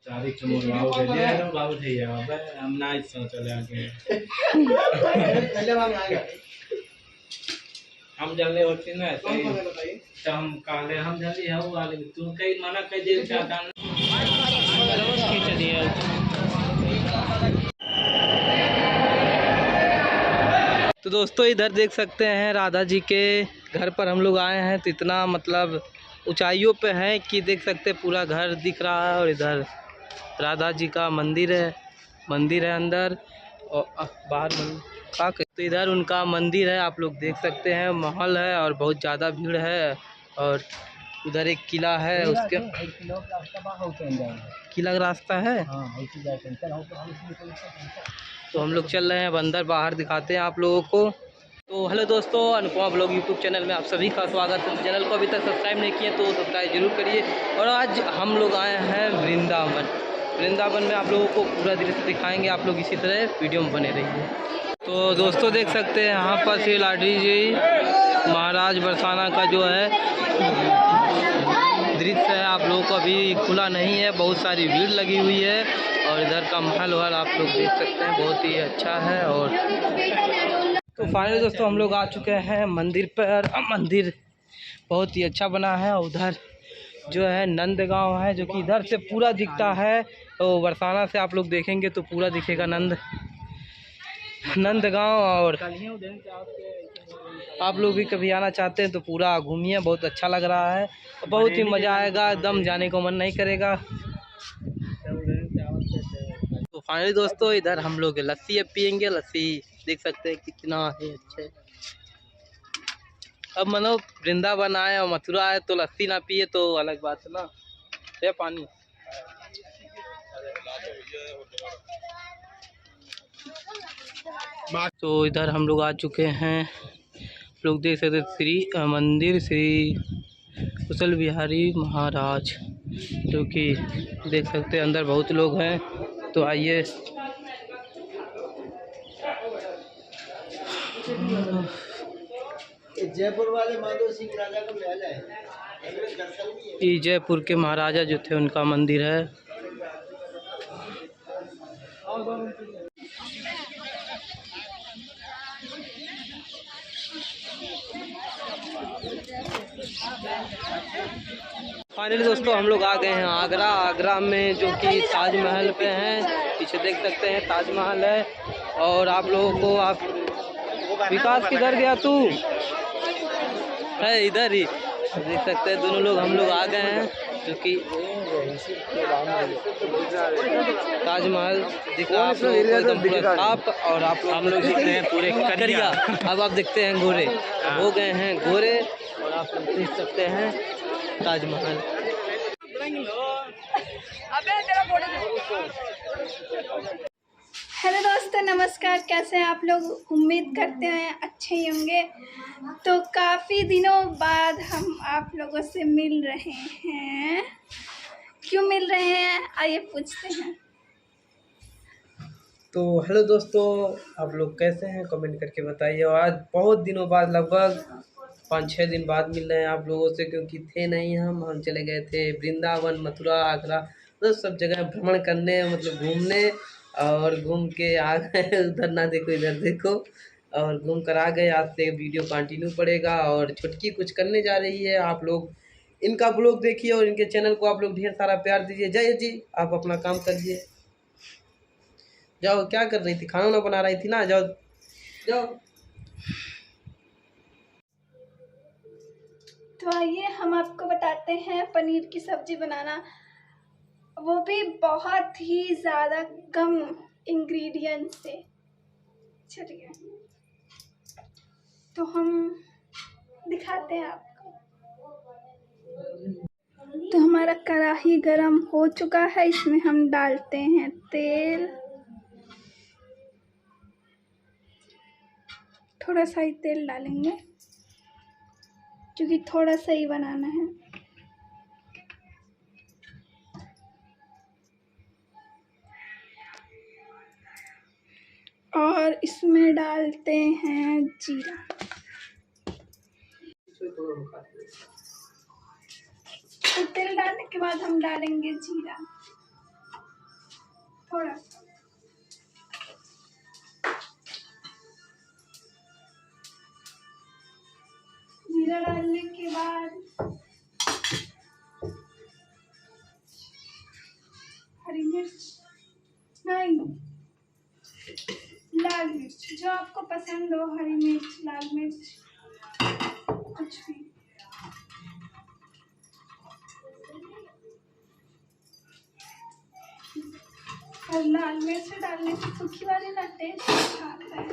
चारी चुमुर बाबू के लिए तो बाबू थे यहाँ पे हम ना इस चले आके हम जल्दी होती ना तो हम काले हम जल्दी है वो वाले तू कई मना कई देर चाहता चलिए। तो दोस्तों इधर देख सकते हैं राधा जी के घर पर हम लोग आए हैं। तो इतना मतलब ऊंचाइयों पे है कि देख सकते हैं पूरा घर दिख रहा है। और इधर राधा जी का मंदिर है अंदर और बाहर का तो इधर उनका मंदिर है, आप लोग देख सकते हैं। महल है और बहुत ज़्यादा भीड़ है। और उधर एक किला है, उसके किला का रास्ता है। तो हम लोग चल रहे हैं अंदर, बाहर दिखाते हैं आप लोगों को। तो हेलो दोस्तों, अनुपमा ब्लॉग यूट्यूब चैनल में आप सभी का स्वागत है। चैनल को अभी तक सब्सक्राइब नहीं किए तो सब्सक्राइब जरूर करिए। और आज हम लोग आए हैं वृंदावन में आप लोगों को पूरा दृश्य दिखाएंगे। आप लोग इसी तरह वीडियो में बने रहिए। तो दोस्तों देख सकते हैं यहाँ पर श्री लाडी जी महाराज बरसाना का जो है दृश्य है। आप लोगों को अभी खुला नहीं है, बहुत सारी भीड़ लगी हुई है। और इधर का महल वहल आप लोग देख सकते हैं, बहुत ही अच्छा है। और तो फाइनली दोस्तों हम लोग आ चुके हैं मंदिर पर। मंदिर बहुत ही अच्छा बना है। उधर जो है नंदगांव है, जो कि इधर से पूरा दिखता है। तो बरसाना से आप लोग देखेंगे तो पूरा दिखेगा नंदगांव। और आप लोग भी कभी आना चाहते हैं तो पूरा घूमिए, बहुत अच्छा लग रहा है। बहुत ही मज़ा आएगा, एकदम जाने को मन नहीं करेगा। तो फाइनली दोस्तों इधर हम लोग लस्सी अब पियेंगे। लस्सी देख सकते हैं कितना है अच्छे। अब मनो वृंदावन आए और मथुरा आए तो लस्सी ना पिए तो अलग बात है ना। ये पानी तो इधर हम लोग आ चुके हैं। लोग देख सकते श्री मंदिर श्री कुशल बिहारी महाराज, जो कि देख सकते हैं अंदर बहुत लोग हैं। तो आइए जयपुर वाले माधो सिंह राजा का महल है। ये जयपुर के महाराजा जो थे उनका मंदिर है। फाइनली दोस्तों हम लोग आ गए हैं आगरा में, जो कि ताजमहल पे हैं। पीछे देख सकते हैं ताजमहल है। और आप लोगों को आप विकास किधर गया तू है, इधर ही देख सकते हैं दोनों लोग हम लोग आ गए हैं, जो कि ताजमहल दिख रहा है आप लोगों को एकदम पूरा साफ। और आप लोग हम लोग दिख रहे हैं पूरे करिया। अब आप देखते हैं गोरे हो गए हैं गोरे। और आप लोग देख सकते हैं ताजमहल। हेलो दोस्तों, नमस्कार। कैसे हैं आप लोग? उम्मीद करते हैं अच्छे ही होंगे। तो काफ़ी दिनों बाद हम आप लोगों से मिल रहे हैं। क्यों मिल रहे हैं, आइए पूछते हैं। तो हेलो दोस्तों, आप लोग कैसे हैं कमेंट करके बताइए। और आज बहुत दिनों बाद, लगभग 5-6 दिन बाद मिल रहे हैं आप लोगों से, क्योंकि थे नहीं हम चले गए थे वृंदावन, मथुरा, आगरा, मतलब सब जगह भ्रमण करने, मतलब घूमने। और घूम के आ गए। उधर ना देखो इधर देखो। और घूम कर आ गए। आज से वीडियो कंटिन्यू पड़ेगा। और छुटकी कुछ करने जा रही है, आप लोग इनका ब्लॉग देखिए और इनके चैनल को आप लोग ढेर सारा प्यार दीजिए। जय जी, आप अपना काम करिए। जाओ, क्या कर रही थी? खाना ना बना रही थी ना? जाओ जाओ। तो आइए हम आपको बताते हैं पनीर की सब्जी बनाना, वो भी बहुत ही ज़्यादा कम इंग्रेडिएंट से। चलिए तो हम दिखाते हैं आपको। तो हमारा कढ़ाई गरम हो चुका है, इसमें हम डालते हैं तेल। थोड़ा सा ही तेल डालेंगे क्योंकि थोड़ा सा ही बनाना है। और इसमें डालते हैं जीरा। तो तेल डालने के बाद हम डालेंगे जीरा थोड़ा सा। जीरा डालने के बाद हरी मिर्च नहीं, लाल मिर्च, जो आपको पसंद हो, हरी मिर्च, लाल मिर्च, कुछ भी। और लाल मिर्च डालने से सूखी वाली ना टेस्ट अच्छा आता है।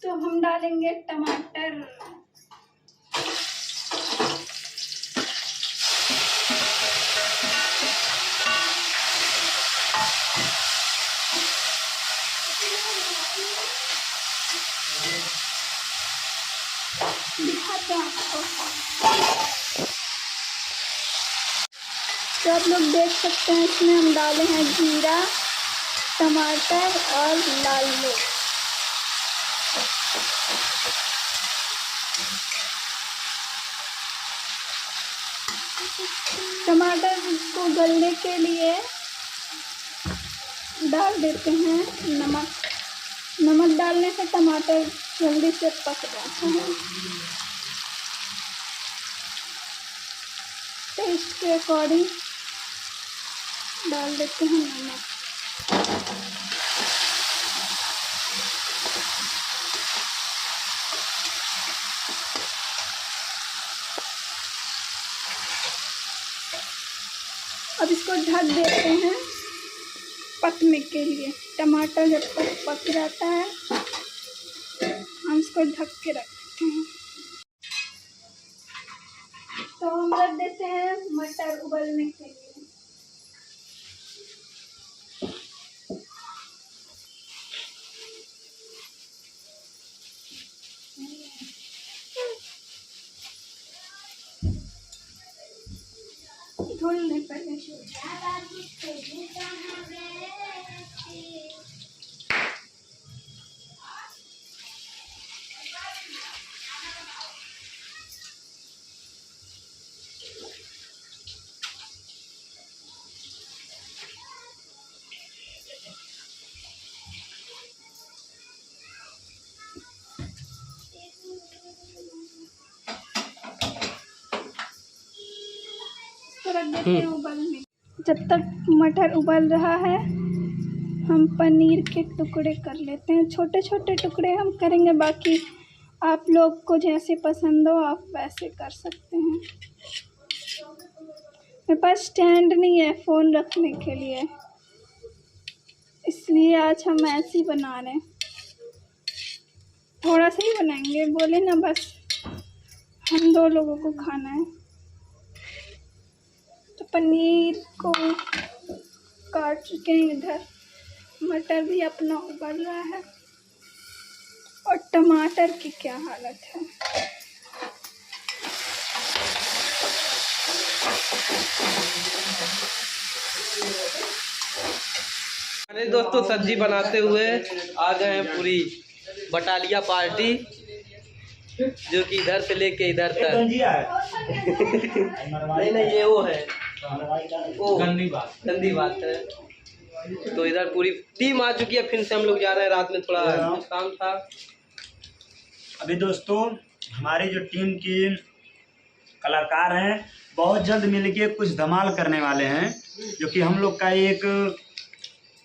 तो हम डालेंगे टमाटर। दिखाते हैं आपको। तो आप लोग देख सकते हैं इसमें हम डाले हैं जीरा, टमाटर और लाल मिर्च। टमाटर को गलने के लिए डाल देते हैं नमक। नमक डालने से टमाटर जल्दी से पक जाता है। टेस्ट के अकॉर्डिंग डाल देते हैं नमक। अब इसको ढक देते हैं पकने के लिए। टमाटर जब तक पक जाता है हम इसको ढक के रख देते हैं। तो हम रख देते हैं मटर उबलने के लिए। धुलने पहले रख देते हैं उबलने। जब तक मटर उबल रहा है हम पनीर के टुकड़े कर लेते हैं। छोटे छोटे टुकड़े हम करेंगे, बाकी आप लोग को जैसे पसंद हो आप वैसे कर सकते हैं। मेरे पास स्टैंड नहीं है फ़ोन रखने के लिए, इसलिए आज हम ऐसे ही बना रहे हैं। थोड़ा सा ही बनाएंगे, बोले ना बस हम 2 लोगों को खाना है। तो पनीर को काट चुके हैं इधर, मटर भी अपना उबल रहा है और टमाटर की क्या हालत है। अरे दोस्तों, सब्जी बनाते हुए आ गए हैं पूरी बटालिया पार्टी, जो कि इधर से लेके इधर तक। नहीं ये वो है, वो गंदी बात है। तो इधर पूरी टीम आ चुकी है, फिर से हम लोग जा रहे हैं। रात में थोड़ा कुछ काम था। अभी दोस्तों हमारी जो टीम की कलाकार हैं बहुत जल्द मिलके कुछ धमाल करने वाले हैं, जो कि हम लोग का एक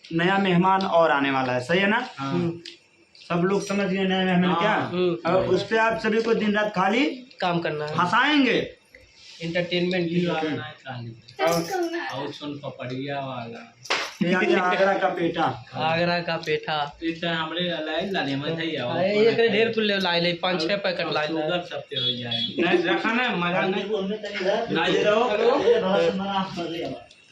नया मेहमान और आने वाला है। सही है ना? सब लोग समझ गए नया मेहमान क्या। और उस पे आप सभी को दिन रात खाली काम करना है, हंसाएंगे, एंटरटेनमेंट भी पपड़िया वाला आगरा का पेटा। आगरा का पेठा हमरे लाने में थई एक ढेर कुल लाई 5-6 पैकेट लाई सबते हो जाए। नहीं रखा ना मजा नहीं।